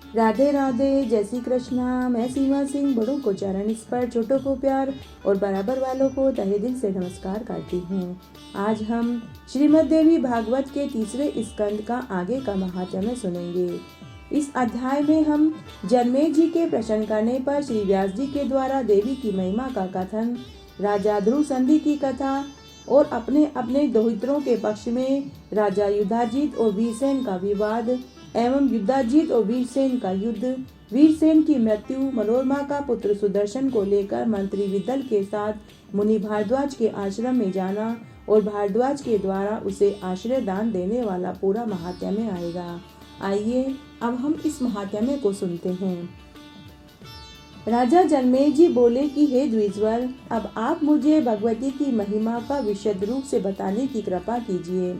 राधे राधे, जय श्री कृष्णा। मैं सीमा सिंह बड़ों को चरण स्पर्श, छोटों को प्यार और बराबर वालों को तहे दिल से नमस्कार करती हूँ। आज हम श्रीमद् देवी भागवत के तीसरे स्कंद का आगे का महात्म्य सुनेंगे। इस अध्याय में हम जन्मेजय जी के प्रश्न करने पर श्री व्यास जी के द्वारा देवी की महिमा का कथन, राजा ध्रुव संधि की कथा और अपने अपने दोहित्रों के पक्ष में राजा युधाजित और वीरसेन का विवाद एवं युधाजित और वीरसेन का युद्ध, वीरसेन की मृत्यु, मनोरमा का पुत्र सुदर्शन को लेकर मंत्री विदल के साथ मुनि भारद्वाज के आश्रम में जाना और भारद्वाज के द्वारा उसे आश्रय दान देने वाला पूरा महात्म्य आएगा। आइए अब हम इस महात्म्य को सुनते हैं। राजा जन्मेजय जी बोले कि हे द्विजवर, अब आप मुझे भगवती की महिमा का विशद रूप से बताने की कृपा कीजिए।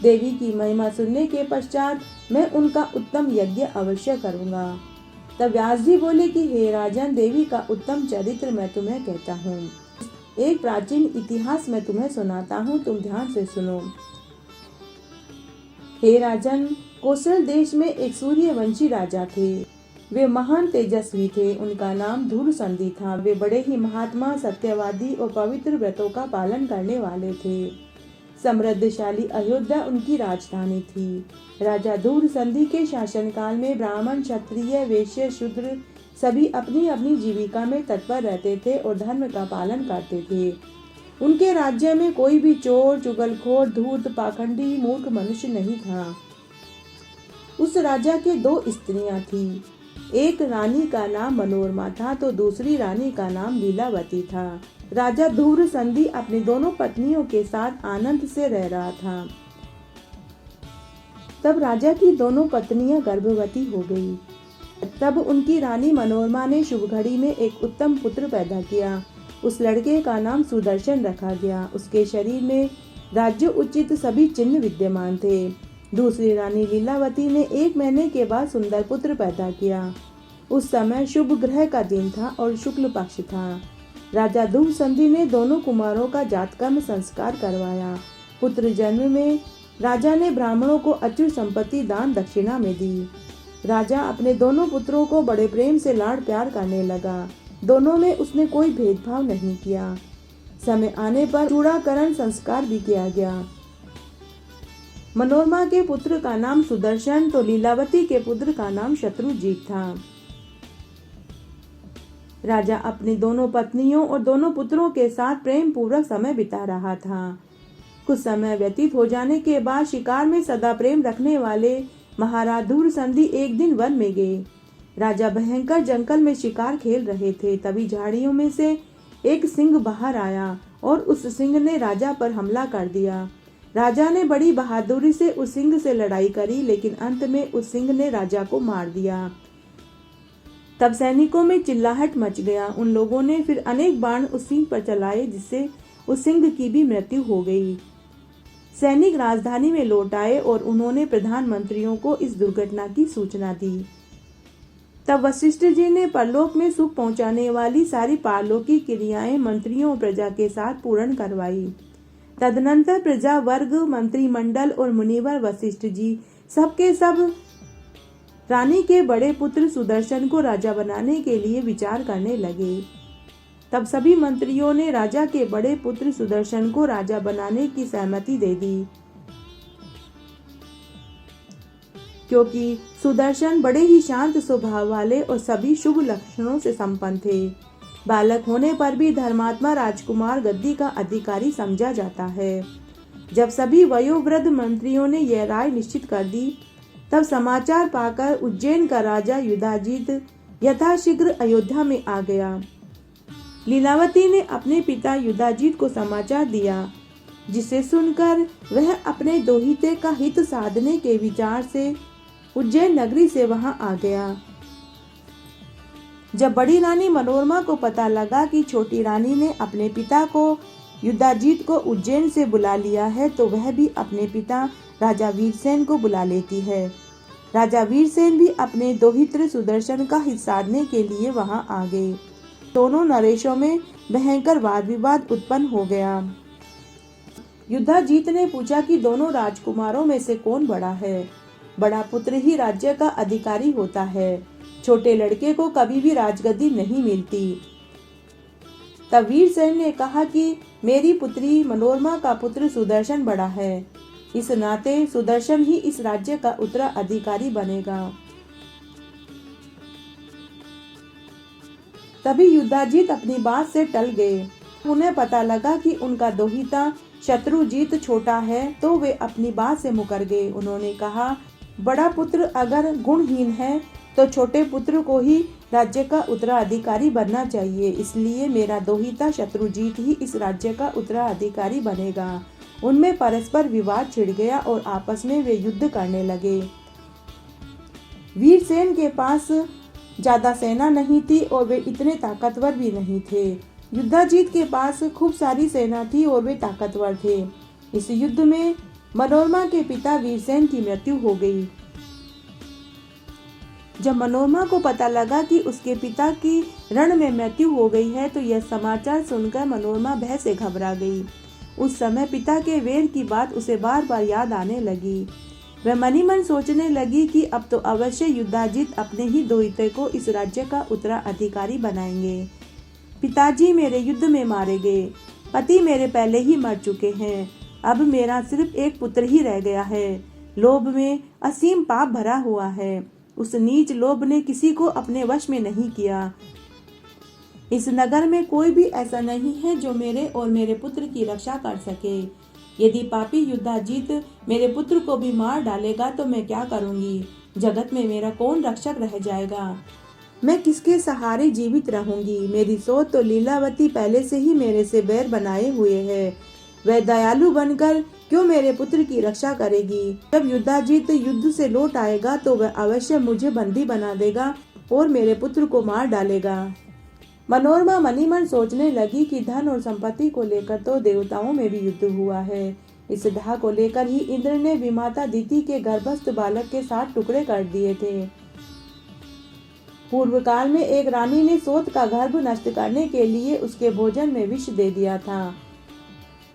देवी की महिमा सुनने के पश्चात मैं उनका उत्तम यज्ञ अवश्य करूंगा। तब व्यास जी बोले कि हे राजन, देवी का उत्तम चरित्र मैं तुम्हें कहता हूँ। एक प्राचीन इतिहास मैं तुम्हें सुनाता हूँ, तुम ध्यान से सुनो। हे राजन, कौशल देश में एक सूर्यवंशी राजा थे। वे महान तेजस्वी थे। उनका नाम ध्रुव संधि था। वे बड़े ही महात्मा, सत्यवादी और पवित्र व्रतों का पालन करने वाले थे। समृद्धशाली अयोध्या उनकी राजधानी थी। राजा ध्रुव संधि के शासनकाल में ब्राह्मण, क्षत्रिय, वैश्य, शूद्र सभी अपनी अपनी जीविका में तत्पर रहते थे और धर्म का पालन करते थे। उनके राज्य में कोई भी चोर, चुगलखोर, धूर्त, पाखंडी, मूर्ख मनुष्य नहीं था। उस राजा के दो स्त्रियां थीं। एक रानी का नाम मनोरमा था तो दूसरी रानी का नाम लीलावती था। राजा ध्रुव संधि अपनी दोनों पत्नियों के साथ आनंद से रह रहा था। तब राजा की दोनों पत्नियां गर्भवती हो गई। तब उनकी रानी मनोरमा ने शुभ घड़ी में एक उत्तम पुत्र पैदा किया। उस लड़के का नाम सुदर्शन रखा गया। उसके शरीर में राज्य उचित सभी चिन्ह विद्यमान थे। दूसरी रानी लीलावती ने 1 महीने के बाद सुंदर पुत्र पैदा किया। उस समय शुभ ग्रह का दिन था और शुक्ल पक्ष था। राजा ध्रुव संधि ने दोनों कुमारों का जातकर्म संस्कार करवाया। पुत्र जन्म में राजा ने ब्राह्मणों को अचूक संपत्ति दान दक्षिणा में दी। राजा अपने दोनों पुत्रों को बड़े प्रेम से लाड़ प्यार करने लगा। दोनों में उसने कोई भेदभाव नहीं किया। समय आने पर चूड़ाकरण संस्कार भी किया गया। मनोरमा के पुत्र का नाम सुदर्शन तो लीलावती के पुत्र का नाम शत्रुजीत था। राजा अपनी दोनों पत्नियों और दोनों पुत्रों के साथ प्रेम पूर्वक समय बिता रहा था। कुछ समय व्यतीत हो जाने के बाद शिकार में सदा प्रेम रखने वाले महाराज ध्रुव संधि एक दिन वन में गए। राजा भयंकर जंगल में शिकार खेल रहे थे। तभी झाड़ियों में से एक सिंह बाहर आया और उस सिंह ने राजा पर हमला कर दिया। राजा ने बड़ी बहादुरी से उस सिंह से लड़ाई करी, लेकिन अंत में उस सिंह ने राजा को मार दिया। तब सैनिकों में चिल्लाहट मच गया। उन लोगों ने फिर अनेक बाण उस सिंह पर चलाए, जिससे उस सिंह की भी मृत्यु हो गई। सैनिक राजधानी में लौट आए और उन्होंने प्रधानमंत्रियों को इस दुर्घटना की सूचना दी। तब वशिष्ठ जी ने परलोक में सुख पहुंचाने वाली सारी पारलौकिक क्रियाएं मंत्रियों और प्रजा के साथ पूर्ण करवाई। तदनंतर प्रजा वर्ग, मंत्रिमंडल और मुनिवर वशिष्ठ जी सबके सब रानी के बड़े पुत्र सुदर्शन को राजा बनाने के लिए विचार करने लगे। तब सभी मंत्रियों ने राजा के बड़े पुत्र सुदर्शन को राजा बनाने की सहमति दे दी, क्योंकि सुदर्शन बड़े ही शांत स्वभाव वाले और सभी शुभ लक्षणों से संपन्न थे। बालक होने पर भी धर्मात्मा राजकुमार गद्दी का अधिकारी समझा जाता है। जब सभी वयोवृद्ध मंत्रियों ने यह राय निश्चित कर दी, तब समाचार पाकर उज्जैन का राजा युधाजित यथाशीघ्र अयोध्या में आ गया। लीलावती ने अपने पिता युधाजित को समाचार दिया, जिसे सुनकर वह अपने दोहिते का हित साधने के विचार से उज्जैन नगरी से वहां आ गया। जब बड़ी रानी मनोरमा को पता लगा कि छोटी रानी ने अपने पिता को युधाजित को उज्जैन से बुला लिया है, तो वह भी अपने पिता राजा वीरसेन को बुला लेती है। राजा वीरसेन भी अपने दोहित्र सुदर्शन का हित साधने के लिए वहां आ गए। दोनों नरेशों में भयंकर वाद विवाद उत्पन्न हो गया। युधाजित ने पूछा कि दोनों राजकुमारों में से कौन बड़ा है। बड़ा पुत्र ही राज्य का अधिकारी होता है। छोटे लड़के को कभी भी राजगद्दी नहीं मिलती। तब वीरसेन ने कहा कि मेरी पुत्री मनोरमा का पुत्र सुदर्शन बड़ा है, इस नाते सुदर्शन ही इस राज्य का उत्तराधिकारी बनेगा। तभी युद्धाजित अपनी बात से टल गए। उन्हें पता लगा कि उनका दोहिता शत्रुजीत छोटा है, तो वे अपनी बात से मुकर गए। उन्होंने कहा, बड़ा पुत्र अगर गुणहीन है तो छोटे पुत्र को ही राज्य का उत्तराधिकारी बनना चाहिए, इसलिए मेरा दोहिता शत्रुजीत ही इस राज्य का उत्तराधिकारी बनेगा। उनमें परस्पर विवाद छिड़ गया और आपस में वे युद्ध करने लगे। वीरसेन के पास ज्यादा सेना नहीं थी और वे इतने ताकतवर भी नहीं थे। युद्धाजित के पास खूब सारी सेना थी और वे ताकतवर थे। इस युद्ध में मनोरमा के पिता वीरसेन की मृत्यु हो गई। जब मनोरमा को पता लगा कि उसके पिता की रण में मृत्यु हो गई है, तो यह समाचार सुनकर मनोरमा भय से घबरा गई। उस समय पिता के वेर की बात उसे बार बार याद आने लगी। वह मनी मन सोचने लगी कि अब तो अवश्य युद्धाजित अपने ही दोहिते को इस राज्य का उत्तराधिकारी बनाएंगे। पिताजी मेरे युद्ध में मारे गए, पति मेरे पहले ही मर चुके हैं, अब मेरा सिर्फ एक पुत्र ही रह गया है। लोभ में असीम पाप भरा हुआ है। उस नीच लोभ ने किसी को अपने वश में नहीं किया। इस नगर में कोई भी ऐसा नहीं है जो मेरे और मेरे पुत्र की रक्षा कर सके। यदि पापी युद्धाजित मेरे पुत्र को भी मार डालेगा तो मैं क्या करूंगी? जगत में मेरा कौन रक्षक रह जाएगा? मैं किसके सहारे जीवित रहूंगी? मेरी सोच तो लीलावती पहले से ही मेरे से बैर बनाए हुए है। वह दयालु बनकर क्यों मेरे पुत्र की रक्षा करेगी? जब युद्धाजित युद्ध से लौट आएगा तो वह अवश्य मुझे बंदी बना देगा और मेरे पुत्र को मार डालेगा। मनोरमा मनी मन सोचने लगी कि धन और संपत्ति को लेकर तो देवताओं में भी युद्ध हुआ है। इस दाह को लेकर ही इंद्र ने विमाता दिति के गर्भस्थ बालक के 7 टुकड़े कर दिए थे। पूर्व काल में एक रानी ने सोत का गर्भ नष्ट करने के लिए उसके भोजन में विष दे दिया था।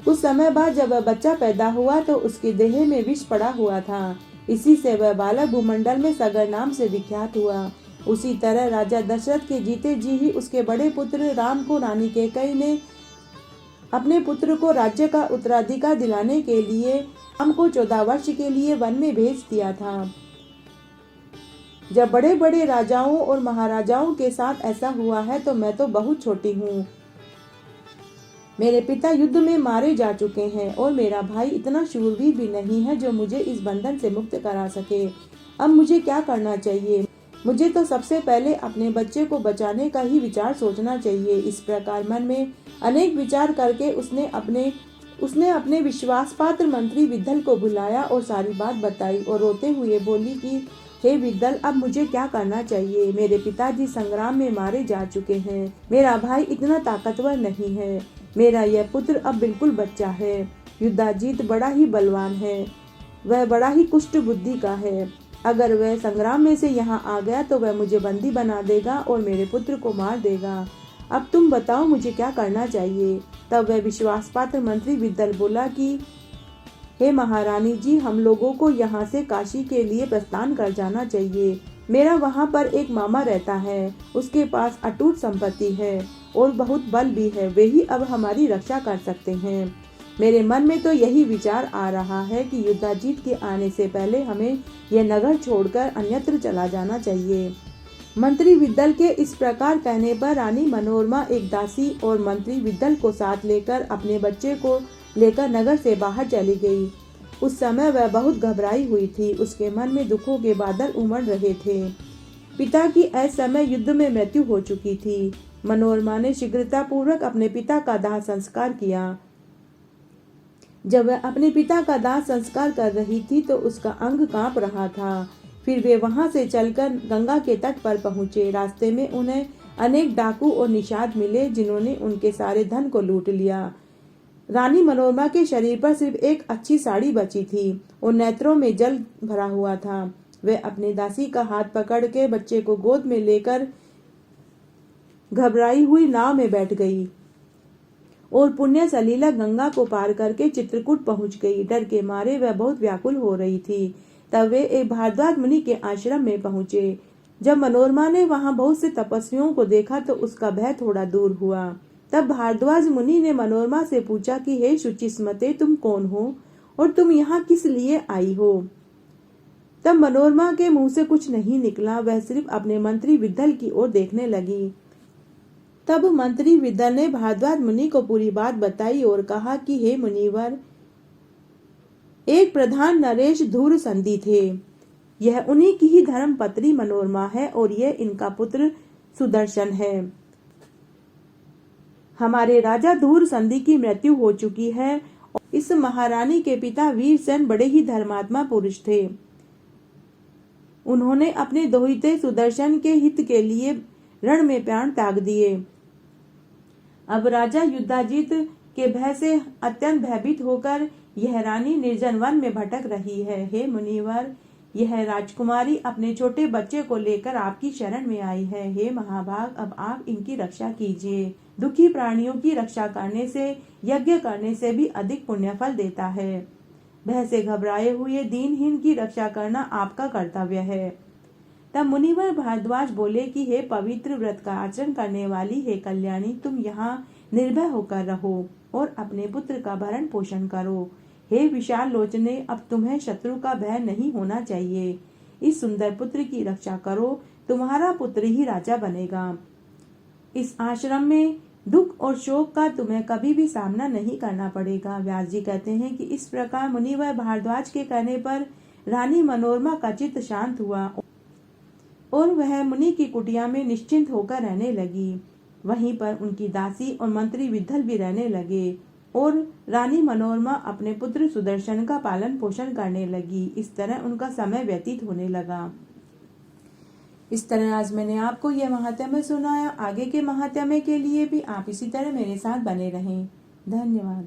कुछ समय बाद जब वह बच्चा पैदा हुआ तो उसके देह में विष पड़ा हुआ था। इसी से वह बालक भूमंडल में सगर नाम से विख्यात हुआ। उसी तरह राजा दशरथ के जीते जी ही उसके बड़े पुत्र राम को रानी कैकेयी ने अपने पुत्र को राज्य का उत्तराधिकार दिलाने के लिए राम को 14 वर्ष के लिए वन में भेज दिया था। जब बड़े बड़े राजाओं और महाराजाओं के साथ ऐसा हुआ है तो मैं तो बहुत छोटी हूँ। मेरे पिता युद्ध में मारे जा चुके हैं और मेरा भाई इतना शूरवीर भी नहीं है जो मुझे इस बंधन से मुक्त करा सके। अब मुझे क्या करना चाहिए? मुझे तो सबसे पहले अपने बच्चे को बचाने का ही विचार सोचना चाहिए। इस प्रकार मन में अनेक विचार करके उसने अपने विश्वास पात्र मंत्री विद्दल को बुलाया और सारी बात बताई और रोते हुए बोली कि हे विद्दल, अब मुझे क्या करना चाहिए? मेरे पिताजी संग्राम में मारे जा चुके हैं। मेरा भाई इतना ताकतवर नहीं है। मेरा यह पुत्र अब बिल्कुल बच्चा है। युद्धाजित बड़ा ही बलवान है। वह बड़ा ही कुष्ठ बुद्धि का है। अगर वह संग्राम में से यहाँ आ गया तो वह मुझे बंदी बना देगा और मेरे पुत्र को मार देगा। अब तुम बताओ मुझे क्या करना चाहिए? तब वह विश्वास पात्र मंत्री विद्दल बोला कि हे महारानी जी, हम लोगों को यहाँ से काशी के लिए प्रस्थान कर जाना चाहिए। मेरा वहाँ पर एक मामा रहता है। उसके पास अटूट संपत्ति है और बहुत बल भी है। वे ही अब हमारी रक्षा कर सकते हैं। मेरे मन में तो यही विचार आ रहा है कि युद्धाजित के आने से पहले हमें यह नगर छोड़कर अन्यत्र चला जाना चाहिए। मंत्री विद्दल के इस प्रकार कहने पर रानी मनोरमा एक दासी और मंत्री विद्दल को साथ लेकर अपने बच्चे को लेकर नगर से बाहर चली गई। उस समय वह बहुत घबराई हुई थी। उसके मन में दुखों के बादल उमड़ रहे थे। पिता की इस समय युद्ध में मृत्यु हो चुकी थी। मनोरमा ने शीघ्रता पूर्वक अपने पिता का दाह संस्कार किया। जब वह अपने पिता का दाह संस्कार कर रही थी तो उसका अंग कांप रहा था। फिर वे वहां से चलकर गंगा के तट पर पहुंचे। रास्ते में उन्हें अनेक डाकू और निषाद मिले जिन्होंने उनके सारे धन को लूट लिया। रानी मनोरमा के शरीर पर सिर्फ एक अच्छी साड़ी बची थी और नेत्रों में जल भरा हुआ था। वह अपने दासी का हाथ पकड़ के बच्चे को गोद में लेकर घबराई हुई नाव में बैठ गई और पुण्य सलीला गंगा को पार करके चित्रकूट पहुंच गई। डर के मारे वह बहुत व्याकुल हो रही थी। तब वे एक भारद्वाज मुनि के आश्रम में पहुंचे। जब मनोरमा ने वहां बहुत से तपस्वियों को देखा तो उसका भय थोड़ा दूर हुआ। तब भारद्वाज मुनि ने मनोरमा से पूछा कि हे शुचिस्मते, तुम कौन हो और तुम यहाँ किस लिए आई हो? तब मनोरमा के मुंह से कुछ नहीं निकला, वह सिर्फ अपने मंत्री विद्दल की ओर देखने लगी। तब मंत्री विद्दल ने भारद्वाज मुनि को पूरी बात बताई और कहा कि हे मुनिवर, एक प्रधान नरेश धूर संधि थे। यह उन्हीं की ही धर्म पत्नी मनोरमा है और यह इनका पुत्र सुदर्शन है। हमारे राजा धूर संधि की मृत्यु हो चुकी है। इस महारानी के पिता वीरसेन बड़े ही धर्मात्मा पुरुष थे। उन्होंने अपने दोहिते सुदर्शन के हित के लिए रण में प्राण त्याग दिए। अब राजा युद्धाजित के भय से अत्यंत भयभीत होकर यह रानी निर्जन वन में भटक रही है। हे मुनिवर, यह राजकुमारी अपने छोटे बच्चे को लेकर आपकी शरण में आई है। हे महाभाग, अब आप इनकी रक्षा कीजिए। दुखी प्राणियों की रक्षा करने से यज्ञ करने से भी अधिक पुण्य फल देता है। भय से घबराए हुए दीनहीन की रक्षा करना आपका कर्तव्य है। तब मुनिवर भारद्वाज बोले कि हे पवित्र व्रत का आचरण करने वाली हे कल्याणी, तुम यहाँ निर्भय होकर रहो और अपने पुत्र का भरण पोषण करो। हे विशाल लोचने, अब तुम्हें शत्रु का भय नहीं होना चाहिए। इस सुंदर पुत्र की रक्षा करो, तुम्हारा पुत्र ही राजा बनेगा। इस आश्रम में दुख और शोक का तुम्हें कभी भी सामना नहीं करना पड़ेगा। व्यास जी कहते हैं कि इस प्रकार मुनिवर भारद्वाज के कहने पर रानी मनोरमा का चित्त शांत हुआ और वह मुनि की कुटिया में निश्चिंत होकर रहने लगी। वहीं पर उनकी दासी और मंत्री विद्दल भी रहने लगे और रानी मनोरमा अपने पुत्र सुदर्शन का पालन पोषण करने लगी। इस तरह उनका समय व्यतीत होने लगा। इस तरह आज मैंने आपको यह महात्म्य सुनाया। आगे के महात्म्य के लिए भी आप इसी तरह मेरे साथ बने रहें। धन्यवाद।